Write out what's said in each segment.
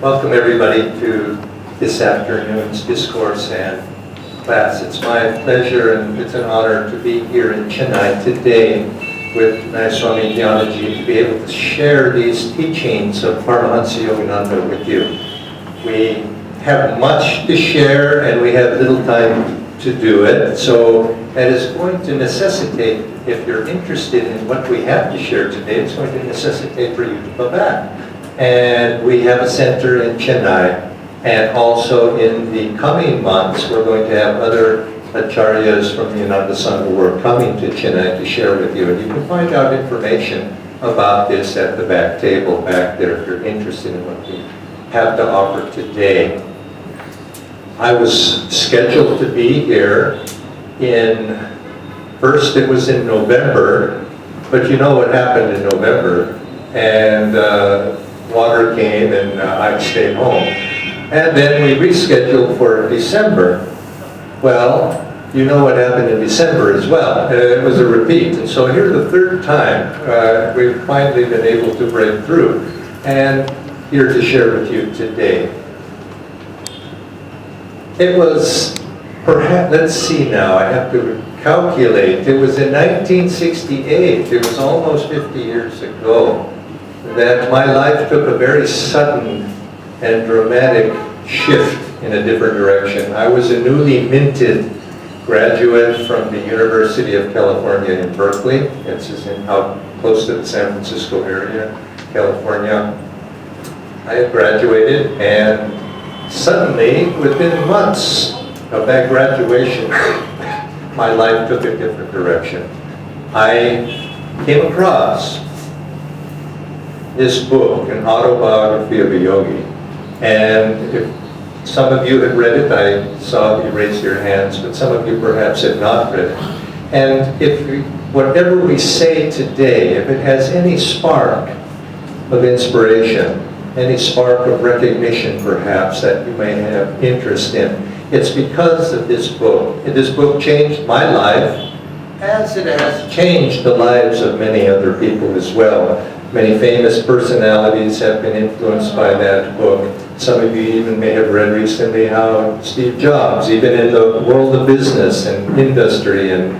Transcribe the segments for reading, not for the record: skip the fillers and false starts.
Welcome everybody to this afternoon's discourse and class. It's my pleasure and it's an honor to be here in Chennai today with Nayaswami to be able to share these teachings of Paramahansa Yogananda with you. We have much to share and we have little time to do it, so that is going to necessitate, if you're interested in what we have to share today, it's going to necessitate for you to come back. And we have a center in Chennai, and also in the coming months we're going to have other acharyas from the Ananda Sangha who are coming to Chennai to share with you. And you can find out information about this at the back table back there if you're interested in what we have to offer today. I was scheduled to be here first it was in November, but you know what happened in November, and water came and I stayed home. And then we rescheduled for December. Well, you know what happened in December as well. It was a repeat. And so here the third time, we've finally been able to break through. And here to share with you today. It was, perhaps, let's see now, I have to calculate. It was in 1968, it was almost 50 years ago, that my life took a very sudden and dramatic shift in a different direction. I was a newly minted graduate from the University of California in Berkeley. It's out close to the San Francisco area, California. I had graduated, and suddenly, within months of that graduation, my life took a different direction. I came across this book, An Autobiography of a Yogi. And if some of you had read it, I saw you raise your hands, but some of you perhaps have not read it. And whatever we say today, if it has any spark of inspiration, any spark of recognition perhaps that you may have interest in, it's because of this book. And this book changed my life, as it has changed the lives of many other people as well. Many famous personalities have been influenced by that book. Some of you even may have read recently how Steve Jobs, even in the world of business and industry and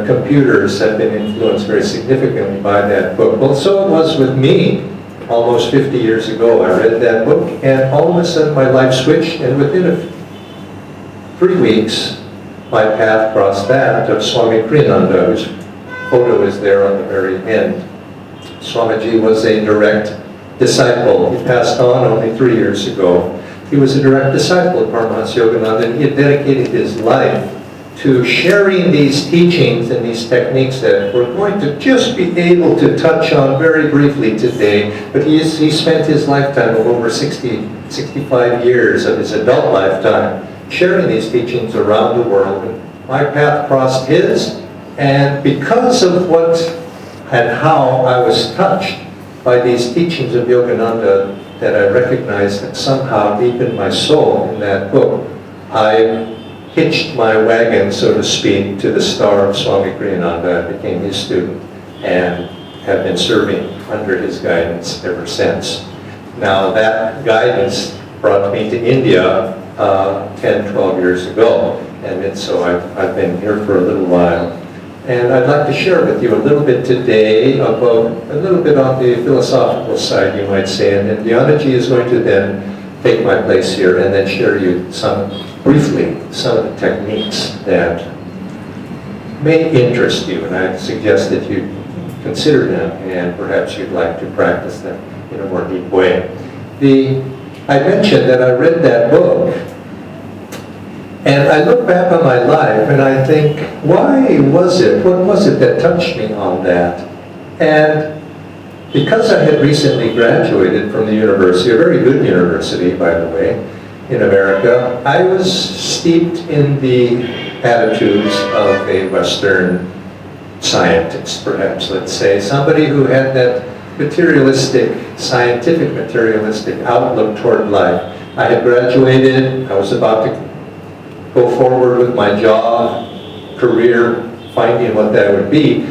computers, have been influenced very significantly by that book. Well, so it was with me. Almost 50 years ago, I read that book, and all of a sudden my life switched, and within 3 weeks, my path crossed that of Swami Ananda, whose photo is there on the very end. Swamiji was a direct disciple. He passed on only 3 years ago. He was a direct disciple of Paramahansa Yogananda, and he had dedicated his life to sharing these teachings and these techniques that we're going to just be able to touch on very briefly today. But he spent his lifetime of over 65 years of his adult lifetime sharing these teachings around the world. And my path crossed his, and because of what and how I was touched by these teachings of Yogananda that I recognized that somehow deep in my soul in that book, I hitched my wagon, so to speak, to the star of Swami Kriyananda. I became his student and have been serving under his guidance ever since. Now that guidance brought me to India 10, 12 years ago, and so I've been here for a little while. And I'd like to share with you a little bit today about, a little bit on the philosophical side, you might say, and then Dhyaнаji is going to then take my place here and then share you briefly some of the techniques that may interest you, and I suggest that you consider them and perhaps you'd like to practice them in a more deep way. I mentioned that I read that book, and I look back on my life and I think, why was it? What was it that touched me on that? And because I had recently graduated from the university, a very good university, by the way, in America, I was steeped in the attitudes of a Western scientist, perhaps, let's say. Somebody who had that scientific materialistic outlook toward life. I had graduated, I was about to go forward with my job, career, finding what that would be.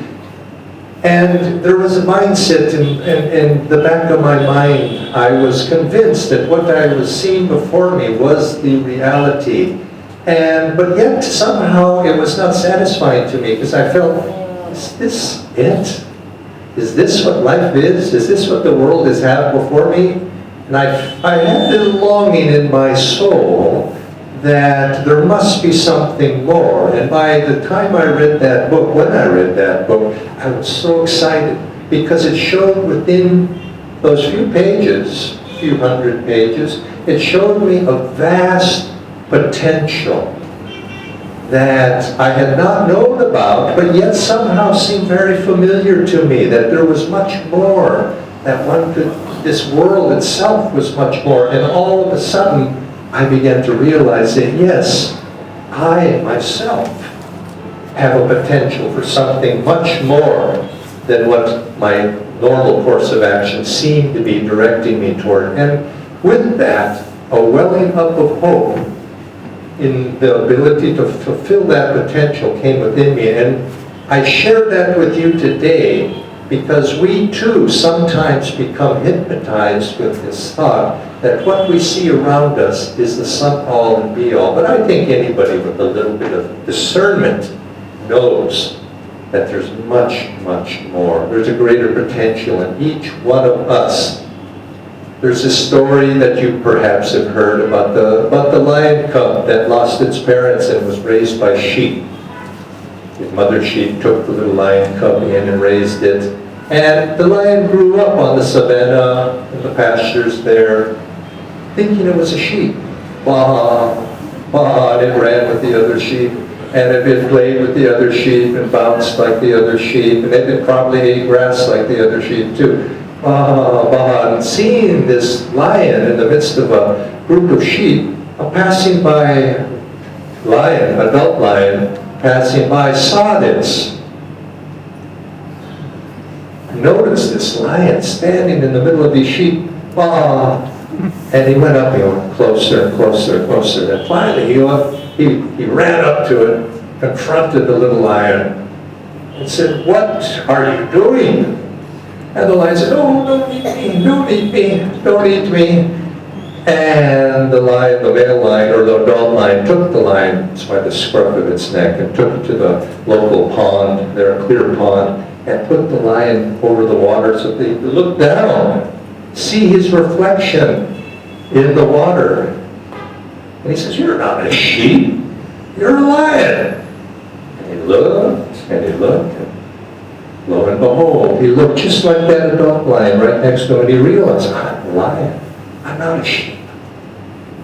And there was a mindset in the back of my mind. I was convinced that what I was seeing before me was the reality. But yet, somehow, it was not satisfying to me, because I felt, is this it? Is this what life is? Is this what the world has had before me? And I had the longing in my soul that there must be something more. And by the time I read that book, when I read that book, I was so excited, because it showed within those few pages, few hundred pages, it showed me a vast potential that I had not known about, but yet somehow seemed very familiar to me, that there was much more, that this world itself was much more. And all of a sudden, I began to realize that, yes, I myself have a potential for something much more than what my normal course of action seemed to be directing me toward. And with that, a welling up of hope in the ability to fulfill that potential came within me. And I share that with you today because we too sometimes become hypnotized with this thought that what we see around us is the sum all and be all. But I think anybody with a little bit of discernment knows that there's much, much more. There's a greater potential in each one of us There's a story that you perhaps have heard about the lion cub that lost its parents and was raised by sheep. The mother sheep took the little lion cub in and raised it. And the lion grew up on the savannah, in the pastures there, thinking it was a sheep. Bah, bah, and it ran with the other sheep. And it played with the other sheep and bounced like the other sheep. And it probably ate grass like the other sheep too. Bah, bah. And seeing this lion in the midst of a group of sheep, a passing by lion, adult lion, passing by, saw this. Noticed this lion standing in the middle of these sheep. Bah. And he went up, he went closer and closer and closer. And finally he ran up to it, confronted the little lion, and said, "What are you doing?" And the lion said, "Oh, don't eat me, don't eat me, don't eat me." And the lion, the male lion, or the adult lion, took the lion by the scruff of its neck and took it to the local pond, there a clear pond, and put the lion over the water so they could look down, see his reflection in the water. And he says, "You're not a sheep, you're a lion." And he looked, and he looked, and lo and behold, he looked just like that adult lion right next to him, and he realized, "I'm a lion, I'm not a sheep."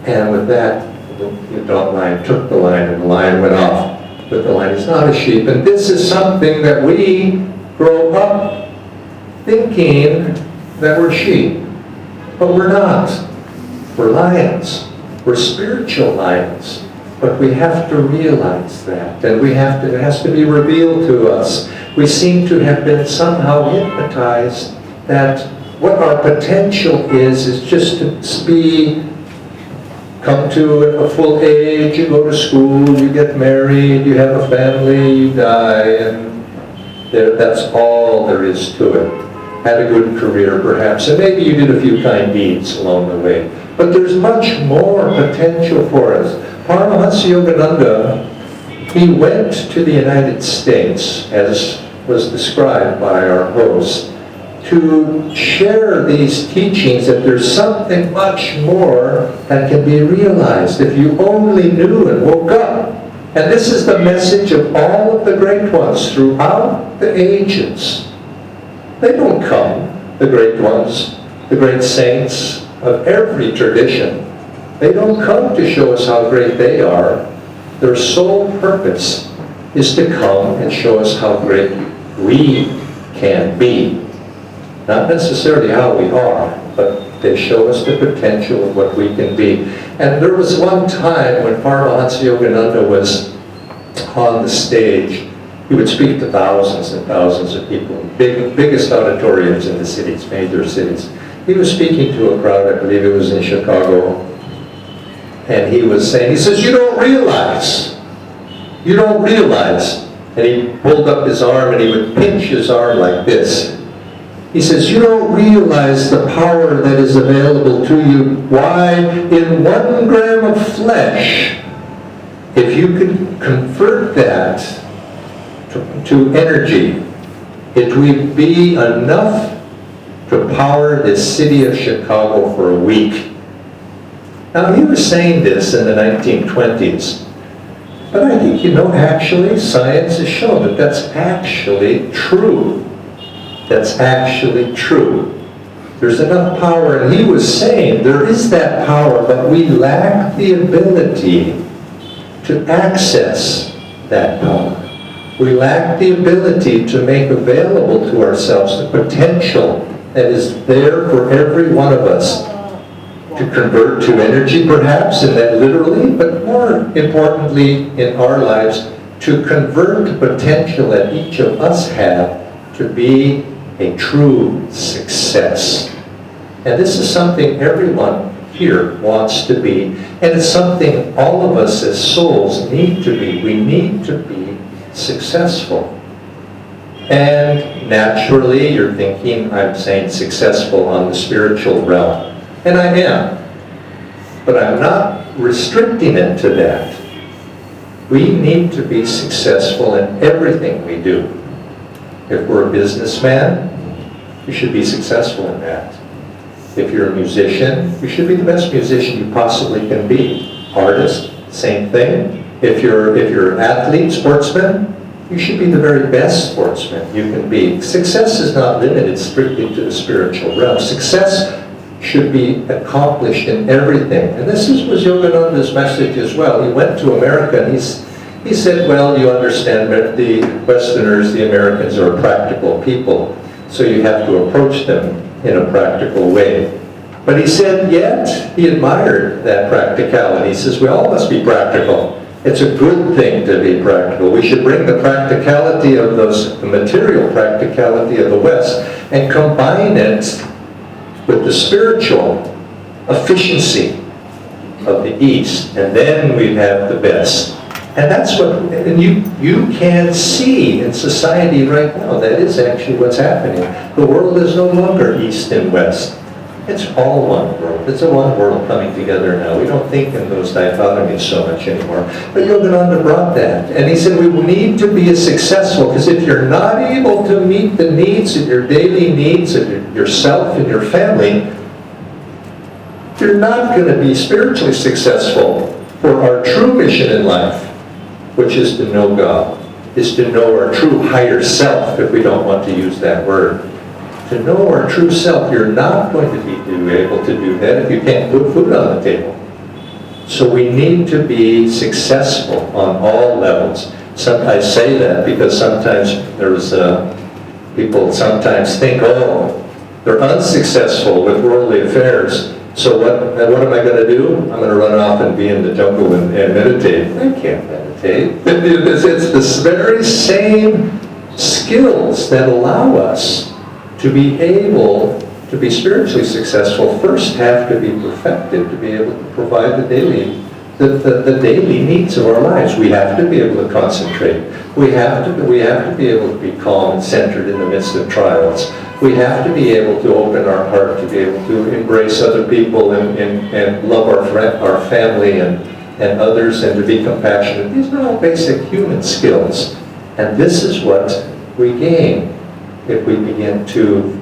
And with that, the adult lion took the lion, and the lion went off. But the lion is not a sheep. And this is something that we grow up thinking that we're sheep. But we're not. We're lions. We're spiritual lions. But we have to realize that. And it has to be revealed to us. We seem to have been somehow hypnotized that what our potential is just to come to a full age, you go to school, you get married, you have a family, you die, and that's all there is to it. Had a good career perhaps, and maybe you did a few kind deeds along the way. But there's much more potential for us. Paramahansa Yogananda, he went to the United States, as was described by our host, to share these teachings that there's something much more that can be realized if you only knew and woke up. And this is the message of all of the great ones throughout the ages. They don't come, the great ones, the great saints of every tradition. They don't come to show us how great they are. Their sole purpose is to come and show us how great we can be. Not necessarily how we are, but they show us the potential of what we can be. And there was one time when Paramahansa Yogananda was on the stage. He would speak to thousands and thousands of people, biggest auditoriums in the cities, major cities. He was speaking to a crowd, I believe it was in Chicago, and he was saying, he says, you don't realize, and he pulled up his arm and he would pinch his arm like this. He says, you don't realize the power that is available to you. Why? In 1 gram of flesh, if you could convert that to energy, it would be enough to power this city of Chicago for a week. Now, he was saying this in the 1920s. But I think, actually, science has shown that that's actually true. That's actually true. There's enough power, and he was saying there is that power, but we lack the ability to access that power. We lack the ability to make available to ourselves the potential that is there for every one of us to convert to energy, perhaps, and then literally, but more importantly in our lives, to convert the potential that each of us have to be a true success. And this is something everyone here wants to be, and it's something all of us as souls need to be. We need to be successful. And naturally, you're thinking, I'm saying successful on the spiritual realm. And I am. But I'm not restricting it to that. We need to be successful in everything we do. If we're a businessman, you should be successful in that. If you're a musician, you should be the best musician you possibly can be. Artist, same thing. If you're an athlete, sportsman, you should be the very best sportsman you can be. Success is not limited strictly to the spiritual realm. Success should be accomplished in everything. And this was Yogananda's message as well. He went to America and he said, well, you understand that the Westerners, the Americans, are practical people, so you have to approach them in a practical way. But he said, yet, he admired that practicality. He says, we all must be practical. It's a good thing to be practical. We should bring the practicality of the material practicality of the West and combine it with the spiritual efficiency of the East, and then we have the best. And that's what, and you can see in society right now, that is actually what's happening. The world is no longer East and West. It's all one world. It's a one world coming together now. We don't think in those dichotomies so much anymore. But Yogananda brought that. And he said we need to be successful, because if you're not able to meet the needs of your daily needs of yourself and your family, you're not going to be spiritually successful. For our true mission in life, which is to know God, is to know our true higher self, if we don't want to use that word. To know our true self, you're not going to be able to do that if you can't put food on the table. So we need to be successful on all levels. I say that because sometimes people sometimes think, oh, they're unsuccessful with worldly affairs, so what am I going to do? I'm going to run off and be in the jungle and meditate. I can't meditate. It's the very same skills that allow us to be able to be spiritually successful first have to be perfected to be able to provide the daily needs of our lives. We have to be able to concentrate. We have to be able to be calm and centered in the midst of trials. We have to be able to open our heart to be able to embrace other people and love our family and others, and to be compassionate. These are all basic human skills. And this is what we gain if we begin to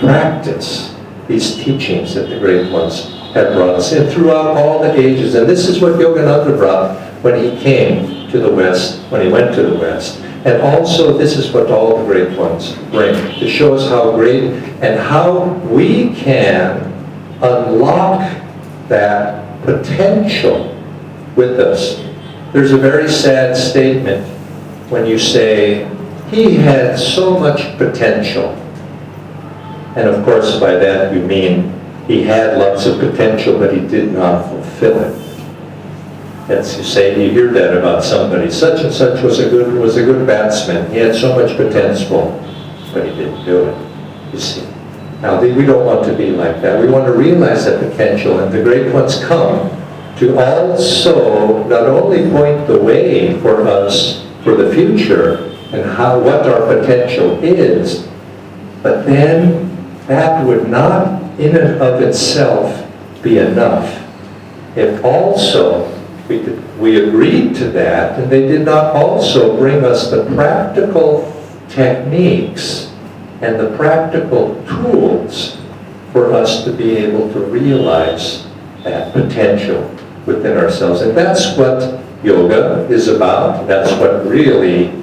practice these teachings that the great ones have brought us in throughout all the ages. And this is what Yogananda brought when he came to the West, when he went to the West. And also this is what all the great ones bring, to show us how great and how we can unlock that potential with us. There's a very sad statement when you say, he had so much potential. And of course by that you mean he had lots of potential, but he did not fulfill it. As you say, you hear that about somebody. Such and such was a good batsman. He had so much potential, but he didn't do it. You see. Now we don't want to be like that. We want to realize that potential, and the great ones come to also not only point the way for us for the future and what our potential is, but then that would not in and of itself be enough. If also we agreed to that, and they did not also bring us the practical techniques and the practical tools for us to be able to realize that potential within ourselves. And that's what yoga is about. That's what really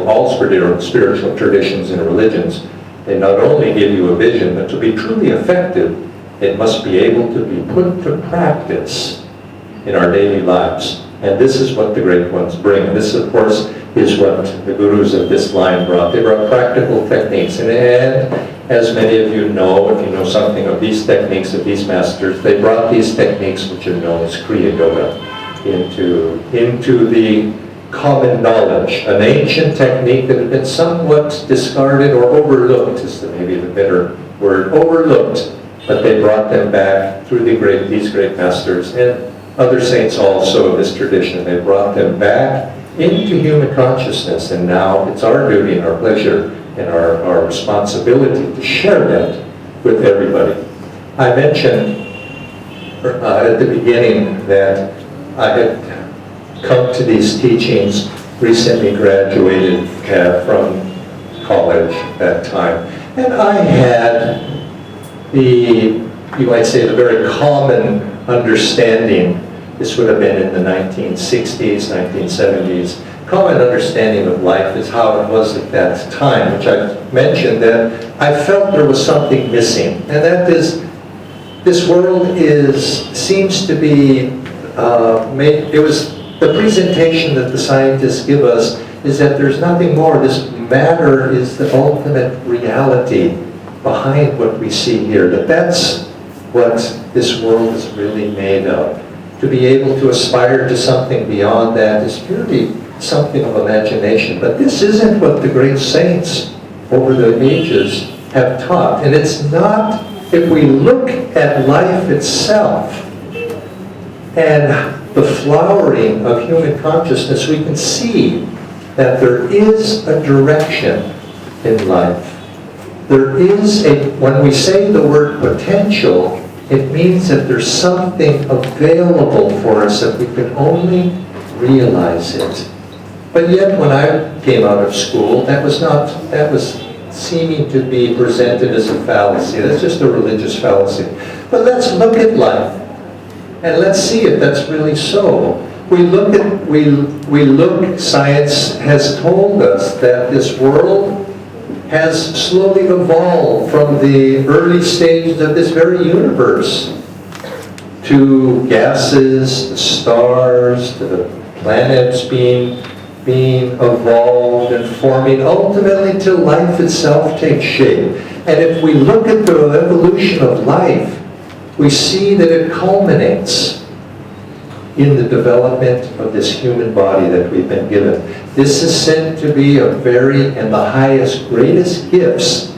all spiritual traditions and religions, they not only give you a vision, but to be truly effective, it must be able to be put to practice in our daily lives. And this is what the great ones bring. This, of course, is what the gurus of this line brought. They brought practical techniques. And as many of you know, if you know something of these techniques, of these masters, they brought these techniques, which are known as Kriya Yoga, into the common knowledge. An ancient technique that had been somewhat discarded or overlooked is maybe the better word, overlooked. But they brought them back through these great masters and other saints also of this tradition. They brought them back into human consciousness, and now it's our duty and our pleasure and our responsibility to share that with everybody. I mentioned at the beginning that I had come to these teachings, recently graduated from college at that time, and I had you might say, the very common understanding, this would have been in the 1960s, 1970s, common understanding of life is how it was at that time, which I mentioned that I felt there was something missing, and that is, this world seems to be, the presentation that the scientists give us is that there's nothing more. This matter is the ultimate reality behind what we see here, that's what this world is really made of. To be able to aspire to something beyond that is purely something of imagination. But this isn't what the great saints over the ages have taught. And it's not, if we look at life itself and the flowering of human consciousness, we can see that there is a direction in life. There is when we say the word potential, it means that there's something available for us if we can only realize it. But yet, when I came out of school, that was seeming to be presented as a fallacy. That's just a religious fallacy. But let's look at life, and let's see if that's really so. Science has told us that this world has slowly evolved from the early stages of this very universe to gases, the stars, to the planets being evolved and forming, ultimately till life itself takes shape. And if we look at the evolution of life, we see that it culminates in the development of this human body that we've been given. This is said to be a and the highest, greatest gifts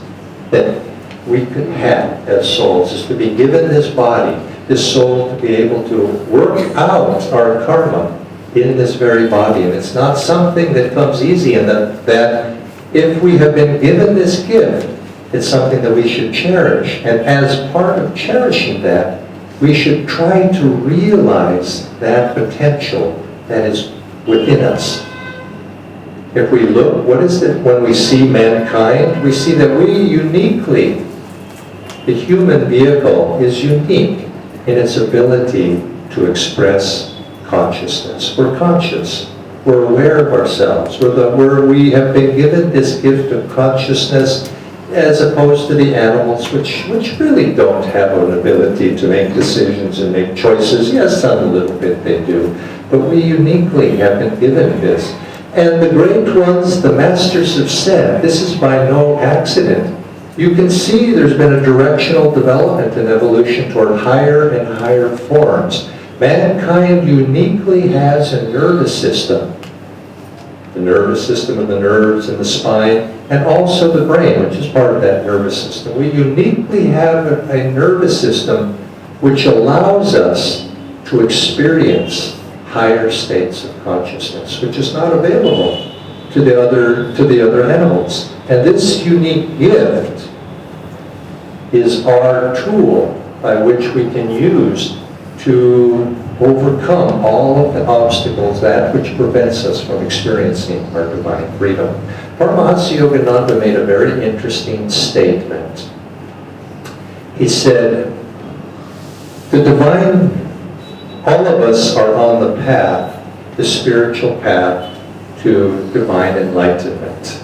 that we could have as souls, is to be given this body, this soul, to be able to work out our karma in this very body. And it's not something that comes easy, and that if we have been given this gift, it's something that we should cherish. And as part of cherishing that, we should try to realize that potential that is within us. If we look, what is it when we see mankind? We see that the human vehicle is unique in its ability to express consciousness. We're conscious. We're aware of ourselves. We have been given this gift of consciousness, as opposed to the animals, which really don't have an ability to make decisions and make choices. Yes, some a little bit they do, but we uniquely have been given this. And the great ones, the masters, have said, this is by no accident. You can see there's been a directional development in evolution toward higher and higher forms. Mankind uniquely has a nervous system. The nervous system of the nerves and the spine, and also the brain, which is part of that nervous system. We uniquely have a nervous system which allows us to experience higher states of consciousness, which is not available to the other animals. And this unique gift is our tool by which we can use to overcome all of the obstacles, that which prevents us from experiencing our divine freedom. Paramahansa Yogananda made a very interesting statement. He said, all of us are on the path, the spiritual path to divine enlightenment.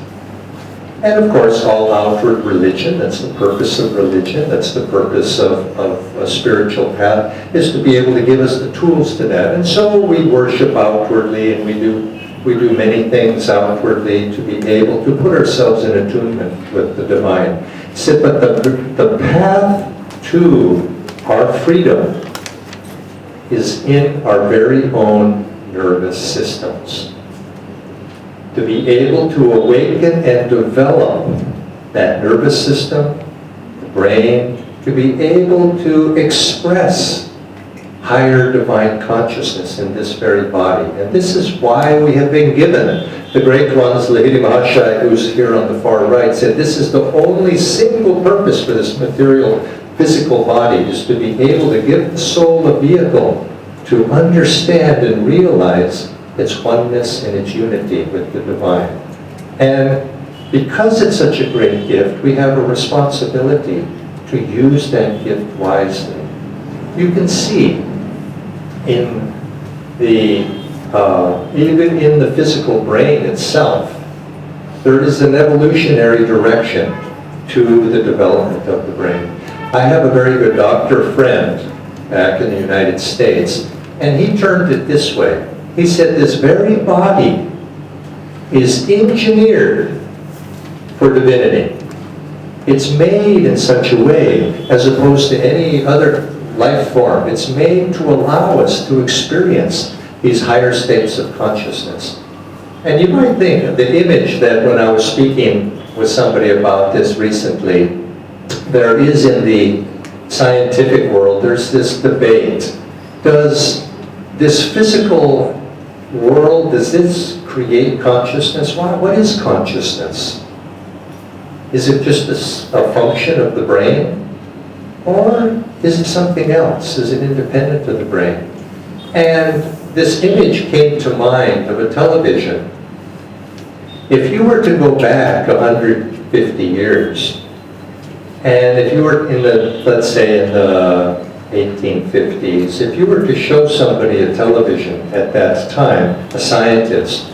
And of course, all outward religion, that's the purpose of religion, that's the purpose of a spiritual path, is to be able to give us the tools to that. And so we worship outwardly, and we do many things outwardly to be able to put ourselves in attunement with the divine. He said, but the path to our freedom is in our very own nervous systems. To be able to awaken and develop that nervous system, the brain, to be able to express higher divine consciousness in this very body. And this is why we have been given. The great ones, Lahiri Mahashaya, who's here on the far right, said this is the only single purpose for this material physical body, is to be able to give the soul a vehicle to understand and realize its oneness and its unity with the divine. And because it's such a great gift, we have a responsibility to use that gift wisely. You can see in the, even in the physical brain itself, there is an evolutionary direction to the development of the brain. I have a very good doctor friend back in the United States, and he termed it this way. He said, this very body is engineered for divinity. It's made in such a way, as opposed to any other life form, it's made to allow us to experience these higher states of consciousness. And you might think of the image that when I was speaking with somebody about this recently, there is in the scientific world, there's this debate. Does this physical world, does this create consciousness? What is consciousness? Is it just a function of the brain? Or is it something else? Is it independent of the brain? And this image came to mind of a television. If you were to go back 150 years, and if you were in the, let's say in the 1850s, if you were to show somebody a television at that time, a scientist,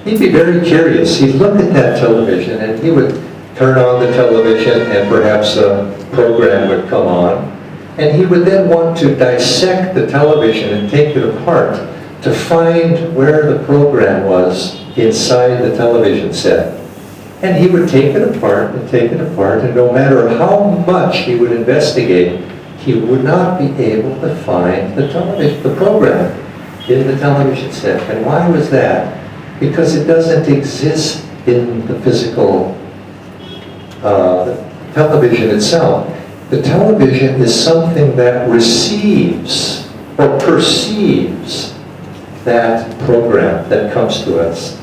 he'd be very curious. He'd look at that television and he would turn on the television and perhaps a program would come on. And he would then want to dissect the television and take it apart to find where the program was inside the television set. And he would take it apart and take it apart, and no matter how much he would investigate, he would not be able to find the program in the television set. And why was that? Because it doesn't exist in the physical television itself. The television is something that receives or perceives that program that comes to us,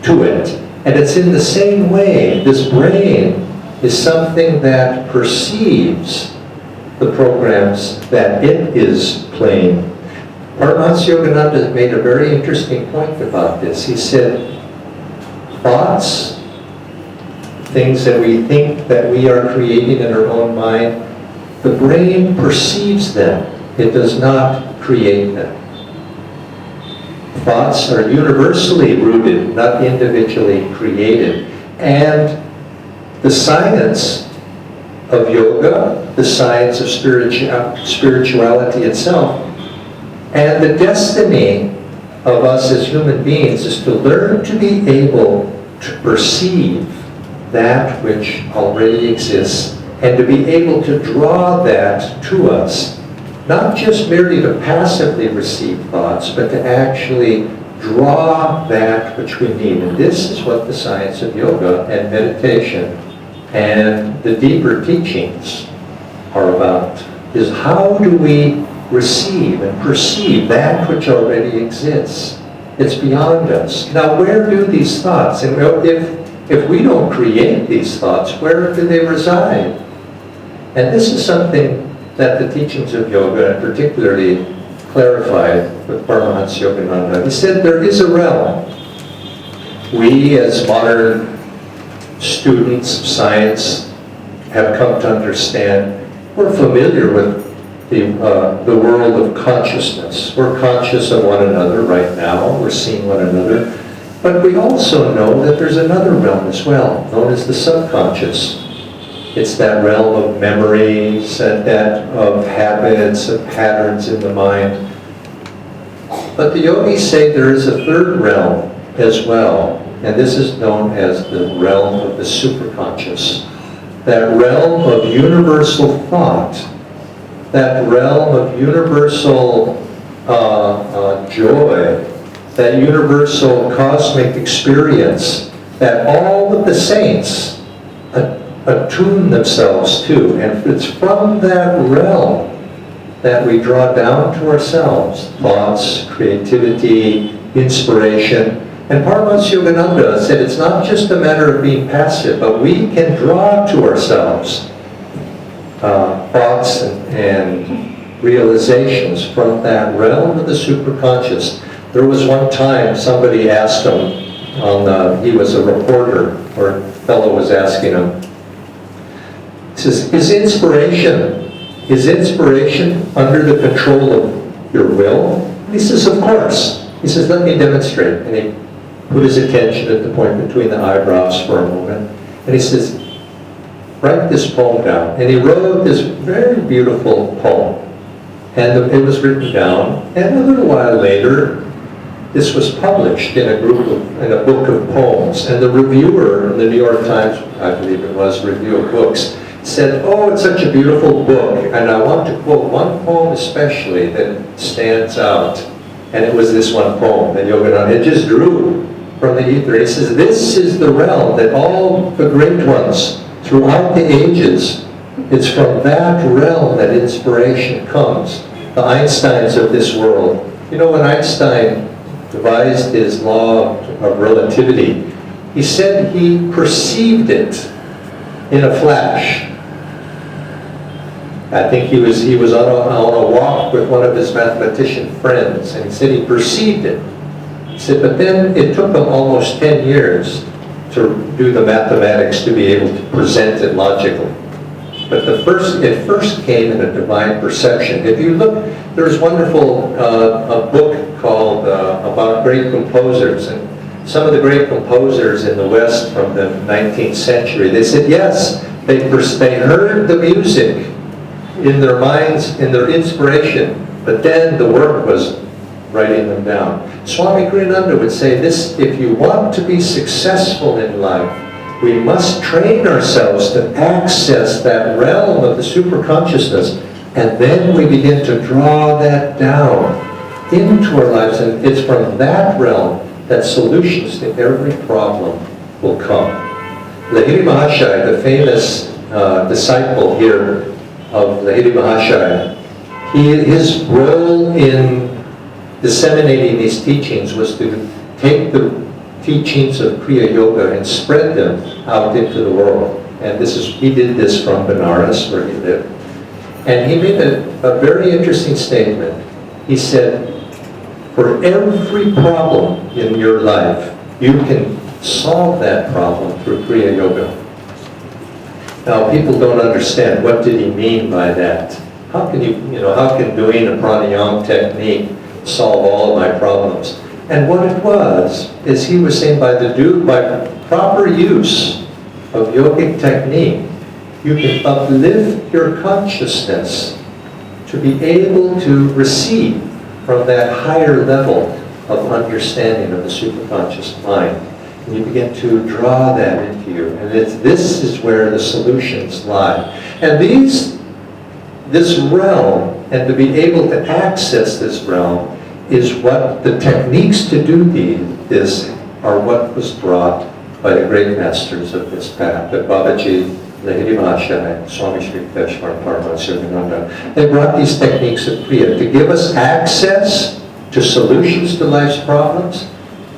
to it. And it's in the same way, this brain is something that perceives the programs that it is playing. Paramahansa Yogananda made a very interesting point about this. He said, thoughts, things that we think that we are creating in our own mind, the brain perceives them. It does not create them. Thoughts are universally rooted, not individually created. And the science of yoga, the science of spirituality itself, and the destiny of us as human beings is to learn to be able to perceive that which already exists and to be able to draw that to us. Not just merely to passively receive thoughts, but to actually draw that which we need. And this is what the science of yoga and meditation and the deeper teachings are about, is how do we receive and perceive that which already exists. It's beyond us. Now, where do these thoughts, and if we don't create these thoughts, where do they reside? And this is something that the teachings of yoga particularly clarified with Paramahansa Yogananda. He said there is a realm. We, as modern students of science, have come to understand. We're familiar with the world of consciousness. We're conscious of one another right now. We're seeing one another. But we also know that there's another realm as well, known as the subconscious. It's that realm of memories and that of habits and patterns in the mind. But the yogis say there is a third realm as well, and this is known as the realm of the superconscious. That realm of universal thought, that realm of universal joy, that universal cosmic experience that all of the saints attune themselves to. And it's from that realm that we draw down to ourselves thoughts, creativity, inspiration. And Paramahansa Yogananda said it's not just a matter of being passive, but we can draw to ourselves thoughts and realizations from that realm of the superconscious. There was one time somebody asked him, he was a reporter, or a fellow was asking him, He says, is inspiration under the control of your will? He says, of course. He says, let me demonstrate. And he put his attention at the point between the eyebrows for a moment. And he says, write this poem down. And he wrote this very beautiful poem. And it was written down. And a little while later, this was published in a book of poems. And the reviewer in the New York Times, I believe it was, Review of Books, said, oh, it's such a beautiful book. And I want to quote one poem especially that stands out. And it was this one poem that Yogananda had just drew from the ether. He says, this is the realm that all the great ones throughout the ages, it's from that realm that inspiration comes. The Einsteins of this world. You know, when Einstein devised his law of relativity, he said he perceived it in a flash. I think he was on a walk with one of his mathematician friends, and he said he perceived it. He said, but then it took him almost 10 years to do the mathematics to be able to present it logically. But it first came in a divine perception. If you look, there's wonderful a book called about great composers, and some of the great composers in the West from the 19th century, they said yes, they heard the music in their minds, in their inspiration, but then the work was writing them down. Swami Kriyananda would say this, if you want to be successful in life, we must train ourselves to access that realm of the superconsciousness, and then we begin to draw that down into our lives, and it's from that realm that solutions to every problem will come. Lahiri Mahashaya, the famous disciple here of Lahiri Mahashaya, his role in disseminating these teachings was to take the teachings of Kriya Yoga and spread them out into the world. And he did this from Benares, where he lived. And he made a very interesting statement. He said, for every problem in your life, you can solve that problem through Kriya Yoga. Now, people don't understand, what did he mean by that? How can how can doing a pranayama technique solve all of my problems? And what it was, is he was saying by proper use of yogic technique, you can uplift your consciousness to be able to receive from that higher level of understanding of the superconscious mind. And you begin to draw that into you. And this is where the solutions lie. And this realm, and to be able to access this realm, is what the techniques to do this are what was brought by the great masters of this path, the Babaji, Lahiri Mahashaya, Swami Sri Yukteswar, Paramahansa Yogananda. They brought these techniques of Kriya to give us access to solutions to life's problems,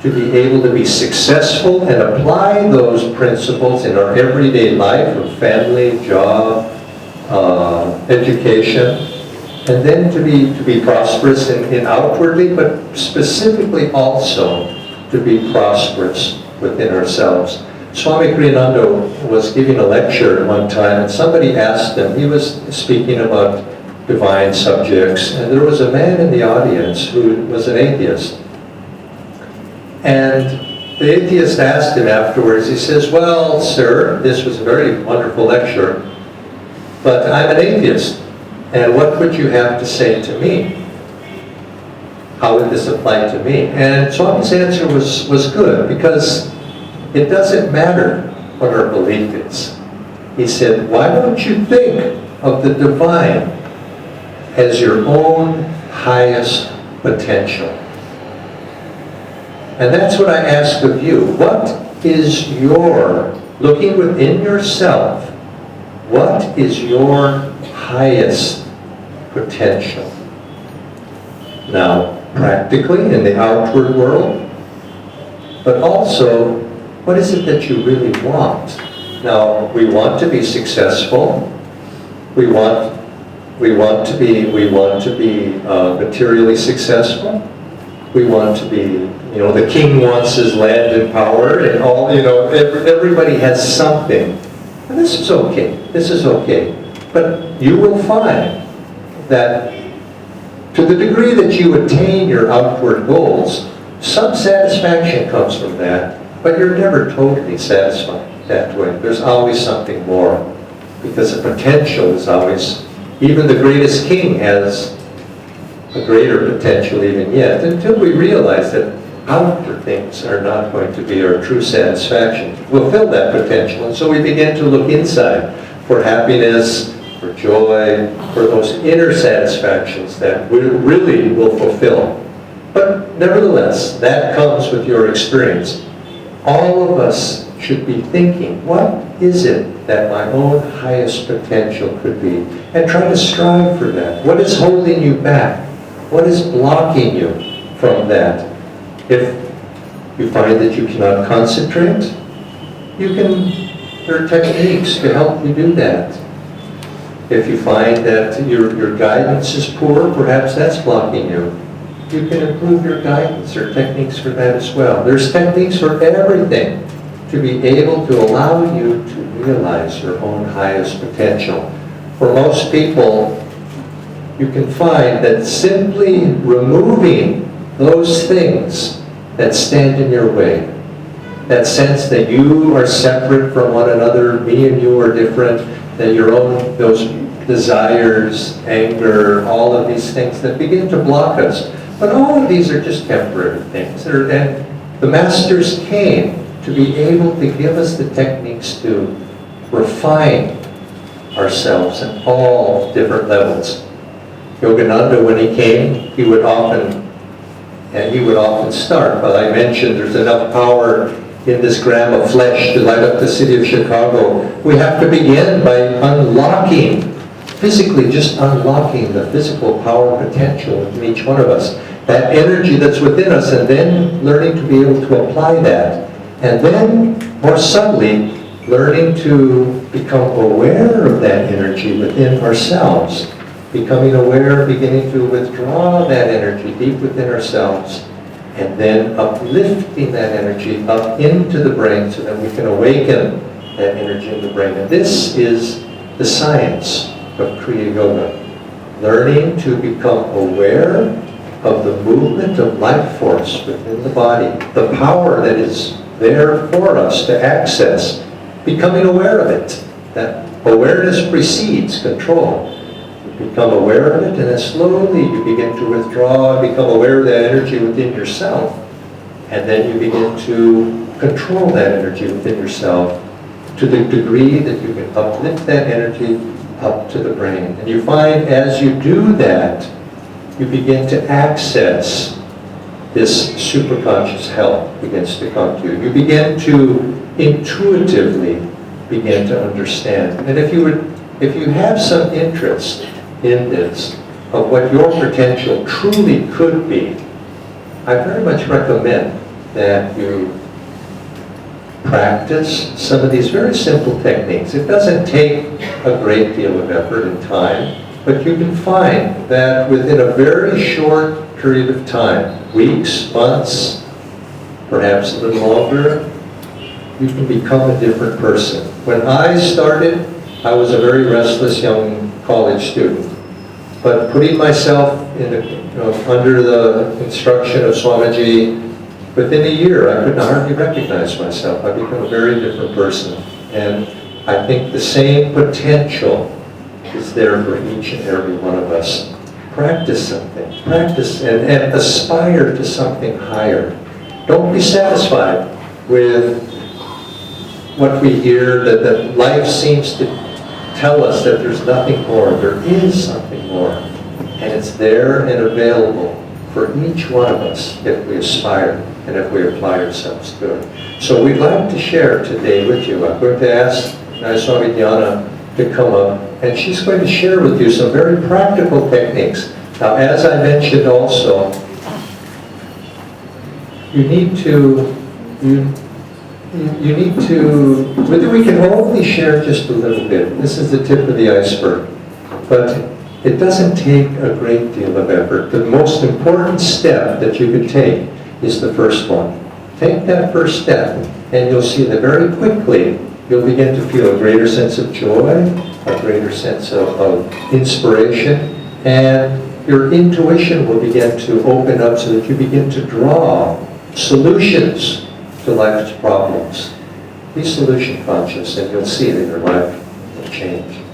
to be able to be successful and apply those principles in our everyday life of family, job, education, and then to be prosperous in outwardly, but specifically also to be prosperous within ourselves. Swami Kriyananda was giving a lecture at one time, and somebody asked him, he was speaking about divine subjects, and there was a man in the audience who was an atheist. And the atheist asked him afterwards, he says, well, sir, this was a very wonderful lecture, but I'm an atheist. And what would you have to say to me? How would this apply to me? And Swami's answer was good, because it doesn't matter what our belief is. He said, why don't you think of the divine as your own highest potential? And that's what I ask of you. What is looking within yourself, what is your highest potential? Now, practically in the outward world, but also, what is it that you really want? Now, we want to be successful. We want to be materially successful. We want to be, the king wants his land and power, and all, everybody has something And this is okay. This is okay. But you will find that to the degree that you attain your outward goals, some satisfaction comes from that, but you're never totally satisfied that way. There's always something more, because the potential is always, even the greatest king has a greater potential even yet, until we realize that outer things are not going to be our true satisfaction, to fulfill that potential. And so we begin to look inside for happiness, for joy, for those inner satisfactions that we really will fulfill. But nevertheless, that comes with your experience. All of us should be thinking, what is it that my own highest potential could be? And try to strive for that. What is holding you back? What is blocking you from that? If you find that you cannot concentrate, there are techniques to help you do that. If you find that your guidance is poor, perhaps that's blocking you. You can improve your guidance. There are techniques for that as well. There's techniques for everything to be able to allow you to realize your own highest potential. For most people, you can find that simply removing those things that stand in your way, that sense that you are separate from one another, me and you are different, that your own, those desires, anger, all of these things that begin to block us. But all of these are just temporary things. And the masters came to be able to give us the techniques to refine ourselves at all different levels. Yogananda, when he came, he would often start. But I mentioned there's enough power in this gram of flesh to light up the city of Chicago. We have to begin by unlocking, physically just unlocking the physical power potential in each one of us. That energy that's within us, and then learning to be able to apply that. And then, more subtly, learning to become aware of that energy within ourselves. Becoming aware, beginning to withdraw that energy deep within ourselves, and then uplifting that energy up into the brain so that we can awaken that energy in the brain. And this is the science of Kriya Yoga. Learning to become aware of the movement of life force within the body, the power that is there for us to access, becoming aware of it. That awareness precedes control. You become aware of it, and then slowly you begin to withdraw, become aware of that energy within yourself, and then you begin to control that energy within yourself to the degree that you can uplift that energy up to the brain. And you find as you do that, you begin to access this superconscious help begins to come to you. You begin to intuitively begin to understand. And if you have some interest in this, of what your potential truly could be, I very much recommend that you practice some of these very simple techniques. It doesn't take a great deal of effort and time, but you can find that within a very short period of time, weeks, months, perhaps a little longer, you can become a different person. When I started, I was a very restless young college student. But putting myself under the instruction of Swamiji, within a year, I could hardly recognize myself. I became a very different person. And I think the same potential is there for each and every one of us. Practice something. Practice and aspire to something higher. Don't be satisfied with what we hear, that life seems to tell us that there's nothing more. There is something more. And it's there and available for each one of us if we aspire and if we apply ourselves to it. So we'd like to share today with you. I'm going to ask Nayaswami to come up, and she's going to share with you some very practical techniques. Now, as I mentioned also, you need to, whether we can only share just a little bit. This is the tip of the iceberg. But it doesn't take a great deal of effort. The most important step that you can take is the first one. Take that first step, and you'll see that very quickly you'll begin to feel a greater sense of joy, a greater sense of inspiration, and your intuition will begin to open up so that you begin to draw solutions to life's problems. Be solution conscious and you'll see that your life will change.